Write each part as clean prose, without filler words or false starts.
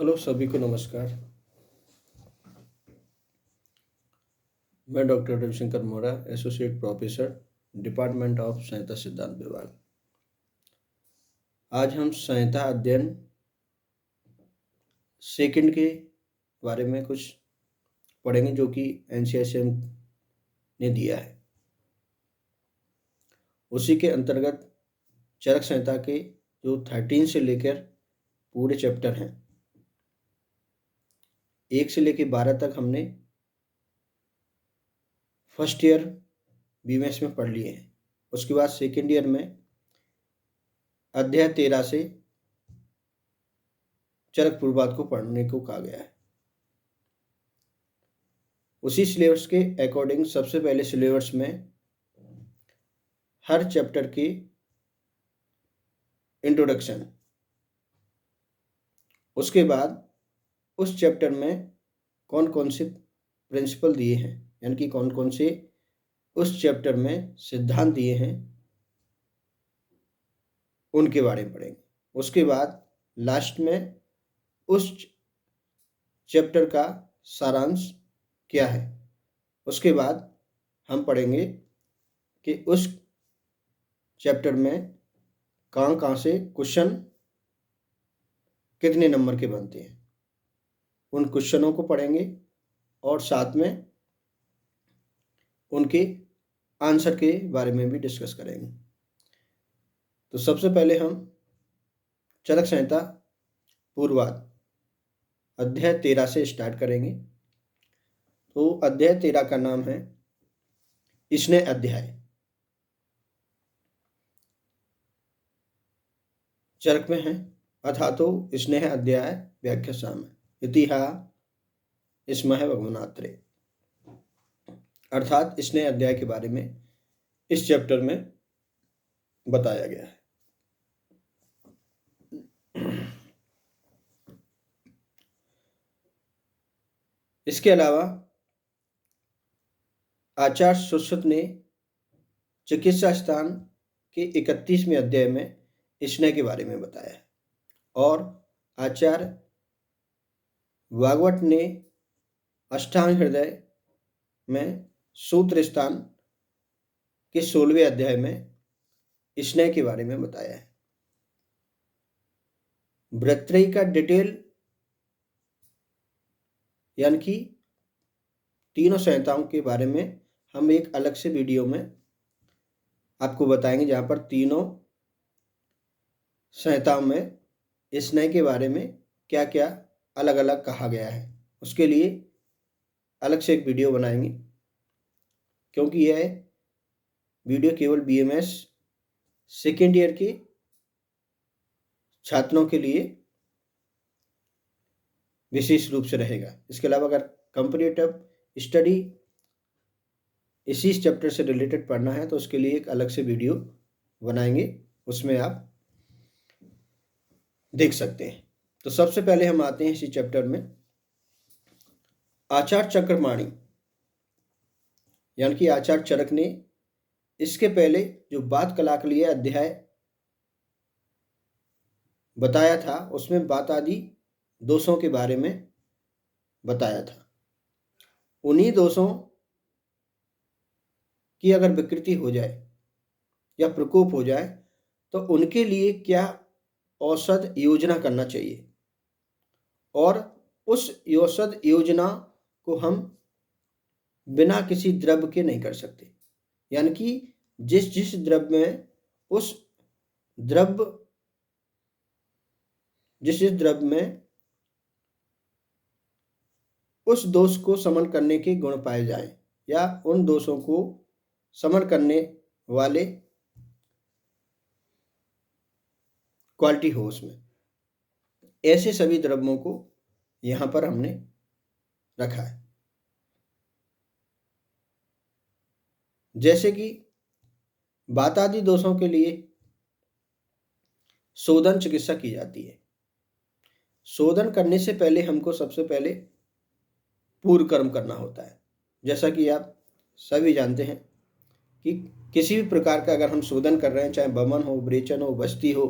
Hello सभी को नमस्कार। मैं डॉक्टर रविशंकर मोरा, एसोसिएट प्रोफेसर, डिपार्टमेंट ऑफ संहिता सिद्धांत विभाग। आज हम संहिता अध्ययन सेकंड के बारे में कुछ पढ़ेंगे जो कि एनसीआईसीएम ने दिया है। उसी के अंतर्गत चरक संहिता के जो 13 से लेकर पूरे चैप्टर हैं, 1 से लेकर 12 तक हमने फर्स्ट ईयर बीएमएस में पढ़ लिए हैं। उसके बाद सेकेंड ईयर में अध्याय 13 से चरक पूर्ववाद को पढ़ने को कहा गया है। उसी सिलेबस के अकॉर्डिंग सबसे पहले सिलेबस में हर चैप्टर की इंट्रोडक्शन, उसके बाद उस चैप्टर में कौन कौन से प्रिंसिपल दिए हैं, यानी कि कौन कौन से उस चैप्टर में सिद्धांत दिए हैं, उनके बारे में पढ़ेंगे। उसके बाद लास्ट में उस चैप्टर का सारांश क्या है। उसके बाद हम पढ़ेंगे कि उस चैप्टर में कहाँ कहाँ से क्वेश्चन कितने नंबर के बनते हैं, उन क्वेश्चनों को पढ़ेंगे और साथ में उनके आंसर के बारे में भी डिस्कस करेंगे। तो सबसे पहले हम चरक संहिता पूर्ववाद अध्याय 13 से स्टार्ट करेंगे। तो अध्याय 13 का नाम है स्नेह अध्याय। चरक में है अथातो स्नेह अध्याय व्याख्या साम इतिहास स्मह भगवनात्रे, अर्थात स्नेह अध्याय के बारे में इस चैप्टर में बताया गया है। इसके अलावा आचार्य सुश्रुत ने चिकित्सा स्थान के 31वें अध्याय में स्नेह के बारे में बताया है और आचार्य वाग्वट ने अष्टांग हृदय में सूत्र स्थान के 16वें अध्याय में स्नेह के बारे में बताया है। भर्तृहरि का डिटेल यानी कि तीनों संहिताओं के बारे में हम एक अलग से वीडियो में आपको बताएंगे, जहाँ पर तीनों संहिताओं में स्नेह के बारे में क्या क्या अलग अलग कहा गया है। उसके लिए अलग से एक वीडियो बनाएंगे, क्योंकि यह वीडियो केवल बीएमएस सेकेंड ईयर के छात्रों के लिए विशेष रूप से रहेगा। इसके अलावा अगर कंपैरेटिव स्टडी इसी चैप्टर से रिलेटेड पढ़ना है तो उसके लिए एक अलग से वीडियो बनाएंगे, उसमें आप देख सकते हैं। तो सबसे पहले हम आते हैं इसी चैप्टर में आचार्य चक्रमाणी, यानी कि आचार्य चरक ने इसके पहले जो बात कलाकलीय अध्याय बताया था उसमें बात आदि दोषों के बारे में बताया था। उन्हीं दोषों की अगर विकृति हो जाए या प्रकोप हो जाए तो उनके लिए क्या औषध योजना करना चाहिए, और उस औषध योजना को हम बिना किसी द्रव्य के नहीं कर सकते। यानी कि जिस जिस द्रव्य में उस द्रव्य में उस दोष को समन करने के गुण पाए जाएं या उन दोषों को समन करने वाले क्वालिटी हो, उसमें ऐसे सभी द्रव्यों को यहाँ पर हमने रखा है। जैसे कि वातादि दोषों के लिए शोधन चिकित्सा की जाती है। शोधन करने से पहले हमको सबसे पहले पूर्व कर्म करना होता है। जैसा कि आप सभी जानते हैं कि किसी भी प्रकार का अगर हम शोधन कर रहे हैं, चाहे बमन हो, विरेचन हो, बस्ती हो,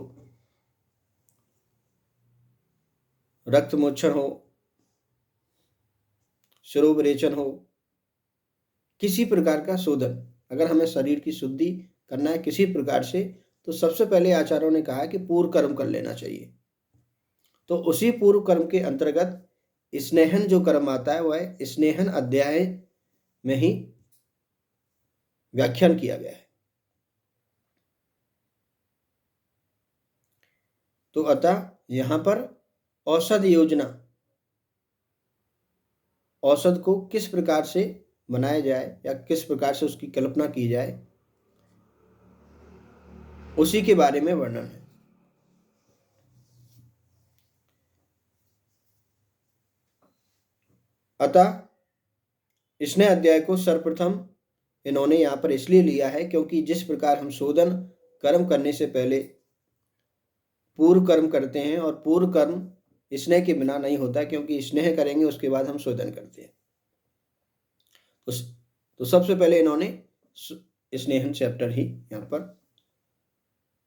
रक्त मोक्षण हो, शिरोविरेचन हो, किसी प्रकार का शोधन, अगर हमें शरीर की शुद्धि करना है किसी प्रकार से, तो सबसे पहले आचार्यों ने कहा कि पूर्व कर्म कर लेना चाहिए। तो उसी पूर्व कर्म के अंतर्गत स्नेहन जो कर्म आता है वह स्नेहन अध्याय में ही व्याख्यान किया गया है। तो अतः यहाँ पर औषध योजना, औषध को किस प्रकार से बनाया जाए या किस प्रकार से उसकी कल्पना की जाए, उसी के बारे में वर्णन है। अतः स्नेह अध्याय को सर्वप्रथम इन्होंने यहाँ पर इसलिए लिया है क्योंकि जिस प्रकार हम शोधन कर्म करने से पहले पूर्व कर्म करते हैं, और पूर्व कर्म स्नेह के बिना नहीं होता, क्योंकि स्नेह करेंगे उसके बाद हम शोधन करते हैं। तो सबसे पहले इन्होंने स्नेहन चैप्टर ही यहाँ पर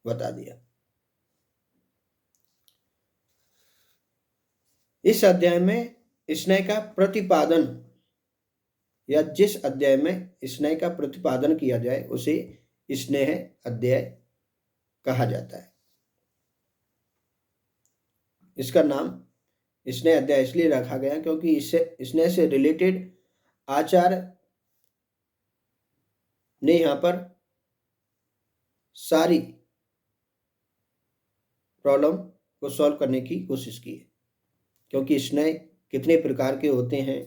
बता दिया। इस अध्याय में स्नेह का प्रतिपादन, या जिस अध्याय में स्नेह का प्रतिपादन किया जाए उसे स्नेह अध्याय कहा जाता है। इसका नाम स्नेह अध्याय इसलिए रखा गया क्योंकि इससे स्नेह से रिलेटेड आचार्य ने यहाँ पर सारी प्रॉब्लम को सॉल्व करने की कोशिश की है। क्योंकि स्नेह कितने प्रकार के होते हैं,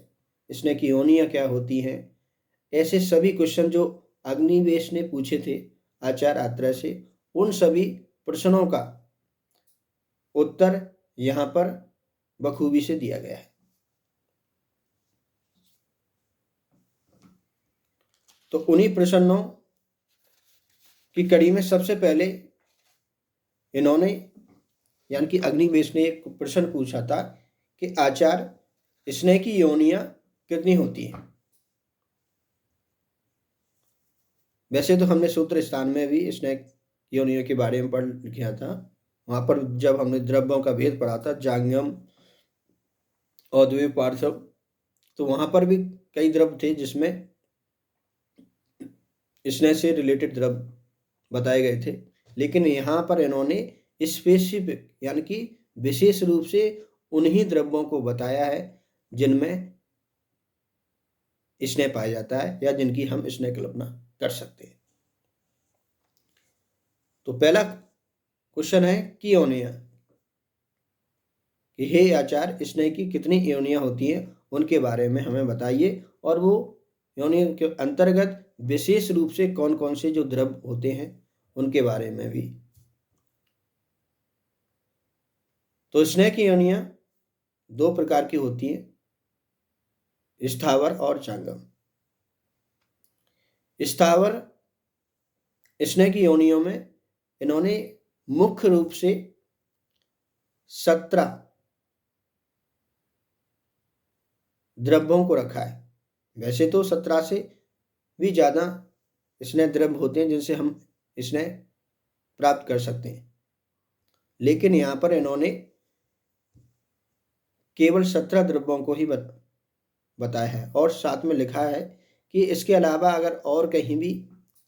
स्नेह की योनियाँ क्या होती हैं, ऐसे सभी क्वेश्चन जो अग्निवेश ने पूछे थे आचार्य आत्रेय से, उन सभी प्रश्नों का उत्तर यहाँ पर बखूबी से दिया गया है। तो उन्हीं प्रश्नों की कड़ी में सबसे पहले इन्होंने, यानी कि अग्निवेश ने एक प्रश्न पूछा था कि आचार्य स्नेह की योनियां कितनी होती हैं। वैसे तो हमने सूत्र स्थान में भी स्नेह योनियों के बारे में पढ़ लिया था, वहां पर जब हमने द्रव्यों का भेद पढ़ा था, जांगम और पार्थिव, तो वहां पर भी कई द्रव्य थे जिसमें स्नेह से रिलेटेड द्रव्य बताए गए थे। लेकिन यहाँ पर इन्होंने स्पेसिफिक, यानी कि विशेष रूप से उन्हीं द्रव्यों को बताया है जिनमें स्नेह पाया जाता है या जिनकी हम स्नेह कल्पना कर सकते हैं। तो पहला क्वेश्चन है कि योनियां, कि हे आचार्य स्नेह की कितनी योनियां होती हैं उनके बारे में हमें बताइए, और वो योनियों के अंतर्गत विशेष रूप से कौन कौन से जो द्रव्य होते हैं उनके बारे में भी। तो स्नेह की योनियां दो प्रकार की होती हैं, स्थावर और जांगम। स्थावर स्नेह की योनियों में इन्होंने मुख्य रूप से 17 द्रव्यों को रखा है। वैसे तो 17 से भी ज्यादा स्नेह द्रव्य होते हैं जिनसे हम स्नेह प्राप्त कर सकते हैं, लेकिन यहाँ पर इन्होंने केवल 17 द्रव्यों को ही बताया है, और साथ में लिखा है कि इसके अलावा अगर और कहीं भी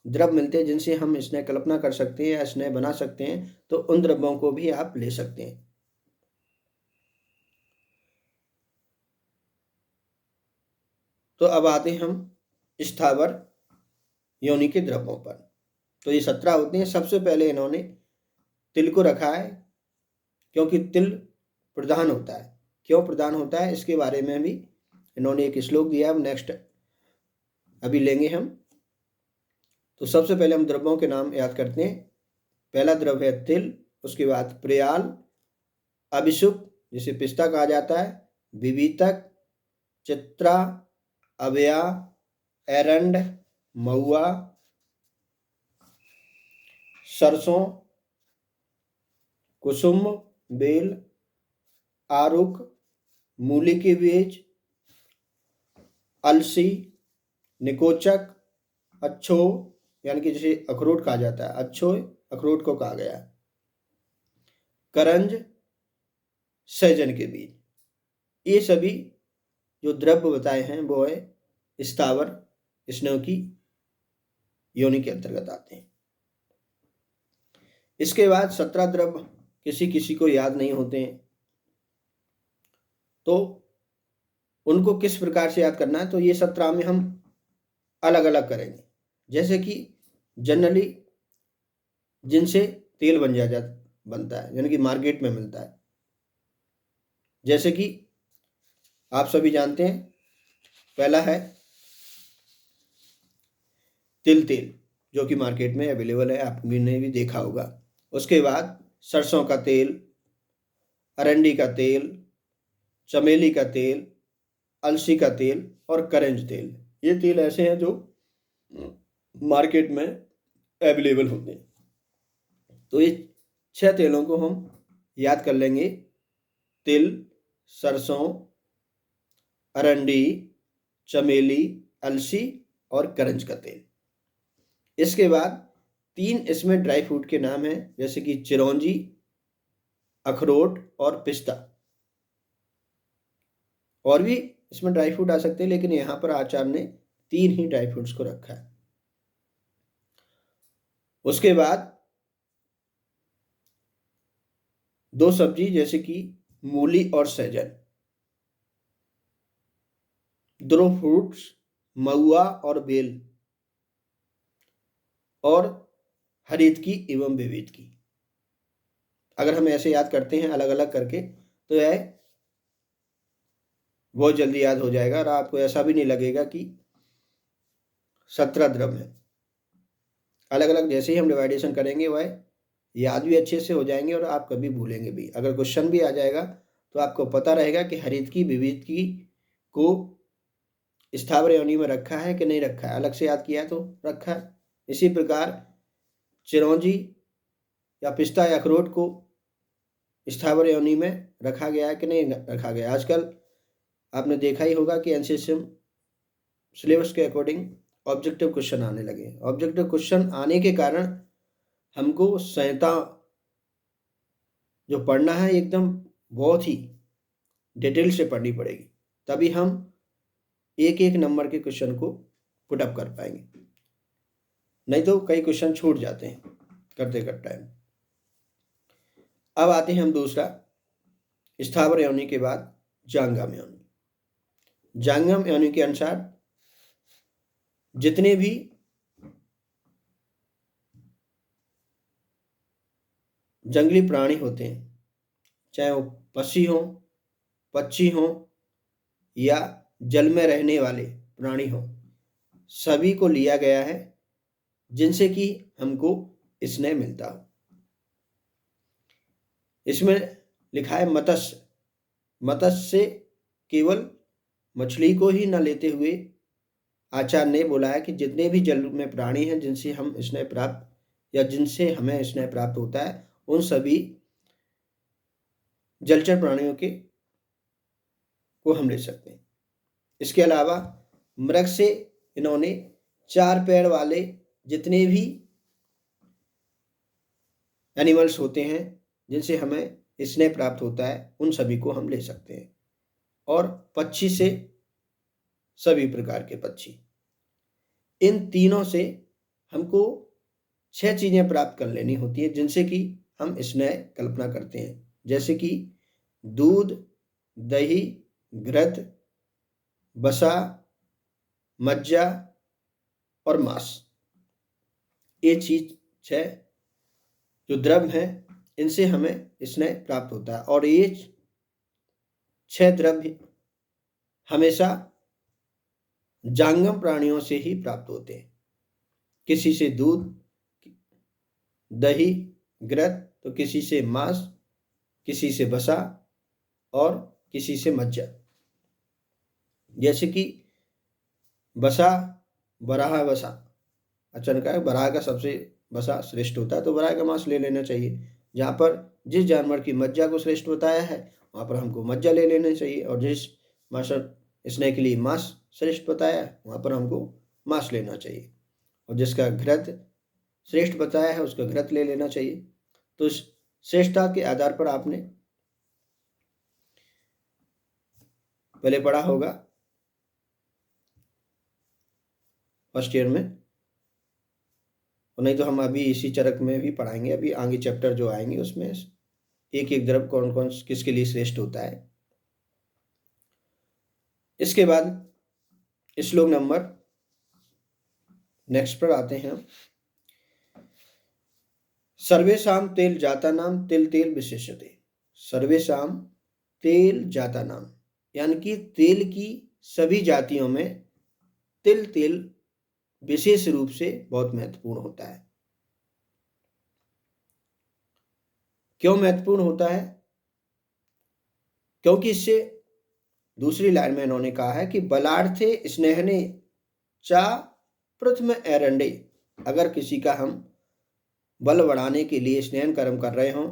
द्रव्य मिलते हैं जिनसे हम स्नेह कल्पना कर सकते हैं या स्नेह बना सकते हैं, तो उन द्रव्यों को भी आप ले सकते हैं। तो अब आते हैं हम स्थावर योनि के द्रव्यों पर। तो ये 17 होते हैं। सबसे पहले इन्होंने तिल को रखा है, क्योंकि तिल प्रधान होता है। क्यों प्रधान होता है इसके बारे में भी इन्होंने एक श्लोक दिया, नेक्स्ट अभी लेंगे हम। तो सबसे पहले हम द्रव्यों के नाम याद करते हैं। पहला द्रव्य है तिल, उसके बाद प्रयाल, अभिषुक जिसे पिस्ता कहा जाता है, विवितक, चित्रा, अवया, एरंड, महुआ, सरसों, कुसुम, बेल, आरुक, मूली के बीज, अलसी, निकोचक, अच्छो यानी कि जिसे अखरोट कहा जाता है, अच्छो अखरोट को कहा गया, करंज, सहजन के बीज। ये सभी जो द्रव्य बताए हैं वो है स्थावर स्नेह की योनि के अंतर्गत आते हैं। इसके बाद 17 द्रव्य किसी किसी को याद नहीं होते हैं, तो उनको किस प्रकार से याद करना है, तो ये 17 में हम अलग अलग करेंगे। जैसे कि जनरली जिनसे तेल बनता है, यानी कि मार्केट में मिलता है, जैसे कि आप सभी जानते हैं, पहला है तिल तेल, जो कि मार्केट में अवेलेबल है, आपने भी देखा होगा। उसके बाद सरसों का तेल, अरंडी का तेल, चमेली का तेल, अलसी का तेल और करंज तेल। ये तेल ऐसे हैं जो मार्केट में अवेलेबल होते हैं। तो ये 6 तेलों को हम याद कर लेंगे: तिल, सरसों, अरंडी, चमेली, अलसी और करंज का तेल। इसके बाद 3 इसमें ड्राई फ्रूट के नाम हैं, जैसे कि चिरौंजी, अखरोट और पिस्ता। और भी इसमें ड्राई फ्रूट आ सकते हैं, लेकिन यहाँ पर आचार्य ने 3 ही ड्राई फ्रूट्स को रखा है। उसके बाद 2 सब्जी, जैसे कि मूली और सहजन, ड्रो फ्रूट्स, महुआ और बेल, और हरित की एवं विविध की। अगर हम ऐसे याद करते हैं अलग अलग करके, तो यह बहुत जल्दी याद हो जाएगा और आपको ऐसा भी नहीं लगेगा कि 17 द्रव्य है। अलग अलग जैसे ही हम डिवाइडेशन करेंगे वह याद भी अच्छे से हो जाएंगे और आप कभी भूलेंगे भी। अगर क्वेश्चन भी आ जाएगा तो आपको पता रहेगा कि हरित की विविध की को स्थावर योनि में रखा है कि नहीं रखा है। अलग से याद किया तो रखा है। इसी प्रकार चिरौंजी या पिस्ता या अखरोट को स्थावर योनि में रखा गया है कि नहीं रखा गया। आजकल आपने देखा ही होगा कि एनसीएसएम सिलेबस के अकॉर्डिंग ऑब्जेक्टिव क्वेश्चन आने लगे। ऑब्जेक्टिव क्वेश्चन आने के कारण हमको संहिता जो पढ़ना है एकदम बहुत ही डिटेल से पढ़नी पड़ेगी, तभी हम एक एक नंबर के क्वेश्चन को पुट अप कर पाएंगे, नहीं तो कई क्वेश्चन छूट जाते हैं करते करते टाइम। अब आते हैं हम दूसरा, स्थावर योनि के बाद जांगम योनि। जांगम योनि के अनुसार जितने भी जंगली प्राणी होते हैं, चाहे वो पक्षी हो, पक्षी हो या जल में रहने वाले प्राणी हो, सभी को लिया गया है जिनसे कि हमको स्नेह मिलता हो। इसमें लिखा है मत्स्य। मत्स्य से केवल मछली को ही न लेते हुए आचार्य ने बोला है कि जितने भी जल में प्राणी हैं जिनसे हम स्नेह प्राप्त या जिनसे हमें स्नेह प्राप्त होता है, उन सभी जलचर प्राणियों के को हम ले सकते हैं। इसके अलावा मृग से इन्होंने 4 पैर वाले जितने भी एनिमल्स होते हैं जिनसे हमें स्नेह प्राप्त होता है, उन सभी को हम ले सकते हैं। और पक्षी से सभी प्रकार के पक्षी, इन तीनों से हमको 6 चीजें प्राप्त कर लेनी होती है जिनसे कि हम स्नेह कल्पना करते हैं, जैसे कि दूध, दही, घृत, वसा, मज्जा और मांस। ये चीज 6 जो द्रव्य हैं इनसे हमें स्नेह प्राप्त होता है। और ये 6 द्रव्य हमेशा जांगम प्राणियों से ही प्राप्त होते हैं। किसी से दूध, दही, घृत, तो किसी से मांस, किसी से वसा और किसी से मज्जा। जैसे कि वसा, बराह वसा, अचानक है बराह का सबसे वसा श्रेष्ठ होता है, तो बराह का मांस ले लेना चाहिए। जहाँ पर जिस जानवर की मज्जा को श्रेष्ठ बताया है वहाँ पर हमको मज्जा ले लेना चाहिए, और जिस मांसर स्नेह के लिए मांस श्रेष्ठ बताया है वहाँ पर हमको मांस लेना चाहिए, और जिसका घृत श्रेष्ठ बताया है उसका घृत ले लेना चाहिए। तो इस श्रेष्ठता के आधार पर आपने पहले पढ़ा होगा फर्स्ट ईयर में, और नहीं तो हम अभी इसी चरक में भी पढ़ाएंगे। अभी आगे चैप्टर जो आएंगे उसमें एक एक द्रव कौन कौन किसके लिए श्रेष्ठ होता है। इसके बाद श्लोक नंबर नेक्स्ट पर आते हैं। सर्वेषाम तेल जाता नाम तिल तेल विशेष्यते। सर्वेषाम तेल जाता नाम यानी कि तेल की सभी जातियों में तिल तेल विशेष रूप से बहुत महत्वपूर्ण होता है। क्यों महत्वपूर्ण होता है? क्योंकि इससे दूसरी लाइन में इन्होंने कहा है कि बलार्थे स्नेहने चा प्रथम एरंडे। अगर किसी का हम बल बढ़ाने के लिए स्नेहन कर्म कर रहे हों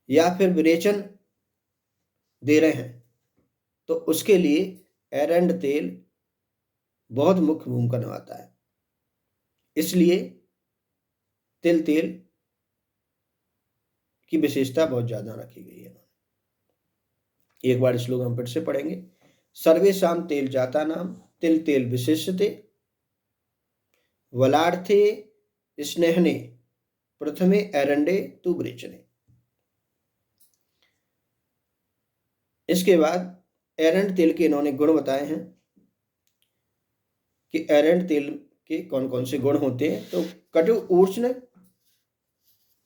या फिर विरेचन दे रहे हैं तो उसके लिए एरंड तेल बहुत मुख्य भूमिका निभाता है। इसलिए तिल तेल की विशेषता बहुत ज्यादा रखी गई है। एक बार श्लोक हम फिर से पढ़ेंगे। सर्वेषाम तेल जाता नाम तिल तेल विशेष्यते वलार्थे स्नेहने प्रथमे एरंडे तु विरेचने। इसके बाद एरंड तेल के इन्होंने गुण बताए हैं कि एरंड तेल के कौन कौन से गुण होते हैं। तो कटु उष्ण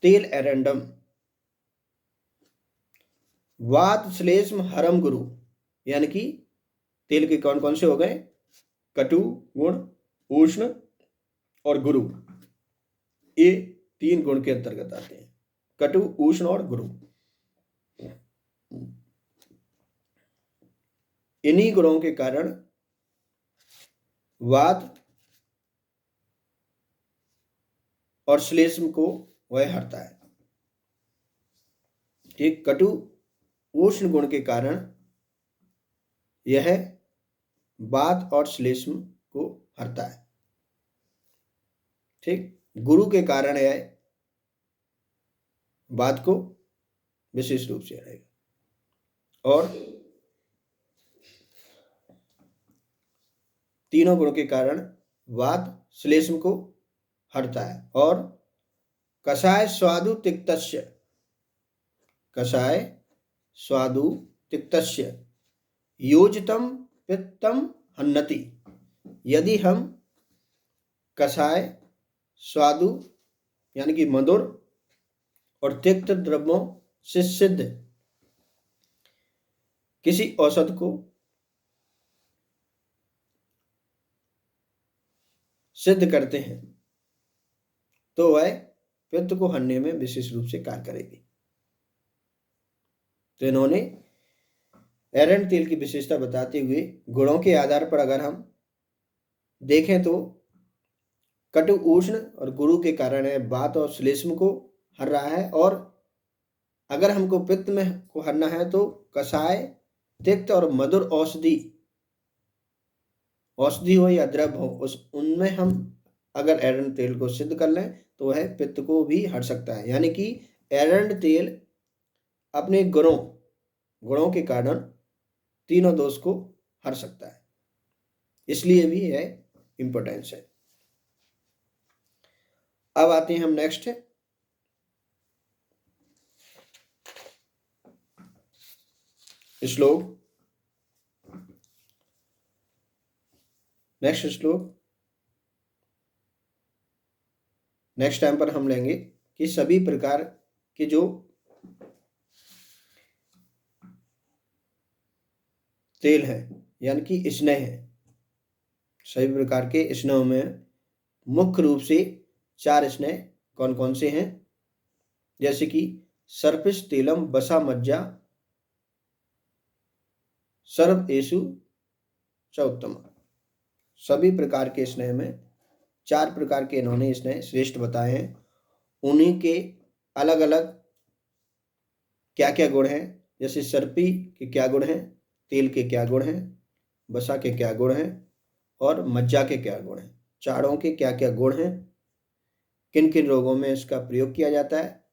तेल एरंडम वात श्लेष्म हरम गुरु, यानी कि तेल के कौन कौन से हो गए? कटु गुण, उष्ण और गुरु, ये 3 गुण के अंतर्गत आते हैं। कटु, उष्ण और गुरु। इन्हीं गुणों के कारण वात और श्लेष्म को वह हरता है। एक कटु उष्ण गुण के कारण यह वात और श्लेष्म को हरता है। ठीक। गुरु के कारण यह वात को विशेष रूप से हरेगा और तीनों गुणों के कारण वात श्लेष्म को हरता है। और कषाय स्वादु तिक्तस्य, कषाय स्वादु तिक्तस्य योजितम पित्तम हन्नति। यदि हम कषाय स्वादु यानी कि मधुर और तिक्त द्रव्यों से सिद्ध किसी औषध को सिद्ध करते हैं तो वह पित्त को हरने में विशेष रूप से कार्य करेगी। तो इन्होंने एरंड तेल की विशेषता बताते हुए गुणों के आधार पर अगर हम देखें तो कटु उष्ण और गुरु के कारण है वात और श्लेष्म को हर रहा है, और अगर हमको पित्त में को हरना है तो कषाय, तिक्त और मधुर औषधि हो या द्रव हो उनमें हम अगर एरंड तेल को सिद्ध कर लें तो वह पित्त को भी हर सकता है। यानी कि एरंड तेल अपने गुणों के कारण तीनों दोष को हर सकता है, इसलिए भी यह इंपॉर्टेंस है। अब आते हैं हम नेक्स्ट श्लोक। नेक्स्ट टाइम पर हम लेंगे कि सभी प्रकार के जो तेल है यानी कि स्नेह है, सभी प्रकार के स्नेह में मुख्य रूप से 4 स्नेह कौन कौन से हैं, जैसे कि सर्पिस तेलम बसा मज्जा सर्व एसु च उत्तम। सभी प्रकार के स्नेह में 4 प्रकार के इन्होंने स्नेह श्रेष्ठ बताए हैं। उन्हीं के अलग अलग क्या क्या गुण हैं, जैसे सर्पी के क्या गुण हैं, तेल के क्या गुण हैं, बसा के क्या गुण हैं और मज्जा के क्या गुण हैं, चारों के क्या क्या गुण हैं, किन किन रोगों में इसका प्रयोग किया जाता है,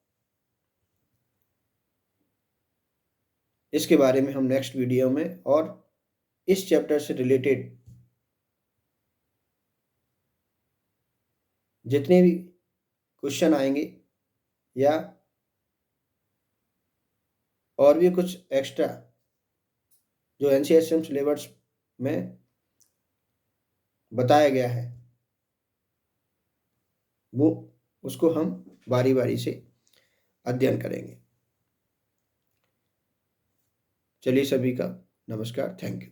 इसके बारे में हम नेक्स्ट वीडियो में और इस चैप्टर से रिलेटेड जितने भी क्वेश्चन आएंगे या और भी कुछ एक्स्ट्रा जो एनसीएसएम सिलेबस में बताया गया है वो उसको हम बारी बारी से अध्ययन करेंगे। चलिए सभी का नमस्कार, थैंक यू।